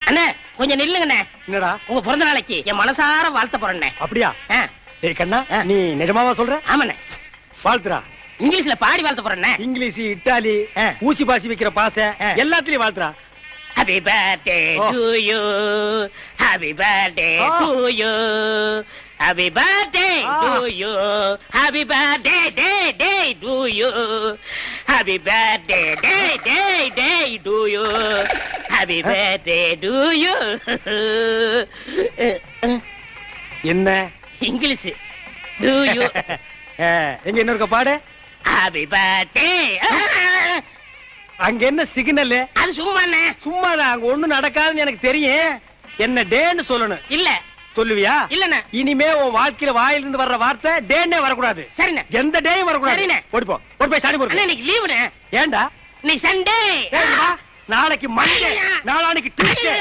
அண்ணே கொஞ்சம் நில்லுங்கண்ணே. என்னடா உங்க பிறந்த நாளைக்கு என் மனசார வாழ்த்த போறேண்ணே. அப்படியா? டேய் கண்ணா, நீ நிஜமாவா சொல்ற? ஆமாண்ணே. வாழ்த்துறா. இங்கிலீஷ்ல பாடி வாழ்த்த போறேண்ணே. இங்கிலீஷ், இட்டாலி, ஊசி பாசி வைக்கிற பாச எல்லாத்துலயும் வாழ்த்துறா. Happy birthday to you. Happy birthday to you. Happy birthday to you. Happy birthday day to you. Happy birthday day to you. Happy birthday to you. என்ன இங்கிலீஷ் do you. எங்க இன்னொருக்க பாடு. Happy birthday. அங்க என்ன signal? அது சும்மாண்ணே. சும்மாதான், அங்க ஒண்ணு நடக்காதுன்னு எனக்கு தெரியும். என்ன டேன்னு சொல்லணும். இல்ல சொல்லுவியா? இல்லண்ணே. இனிமே உன் வாழ்க்கையில வாயிலிருந்து வர்ற வார்த்தை டேன்னே வரக்கூடாது. சரிண்ணே. எந்த டேயும் வரக்கூடாது. சரிண்ணே. ஓடி போ, ஓடி போய் சாடி போடு. இன்னைக்கு லீவுண்ணே. ஏண்டா? இன்னைக்கு சண்டே. நாளைக்கு மண்டே, நாளானைக்கு டியூஸ்டே.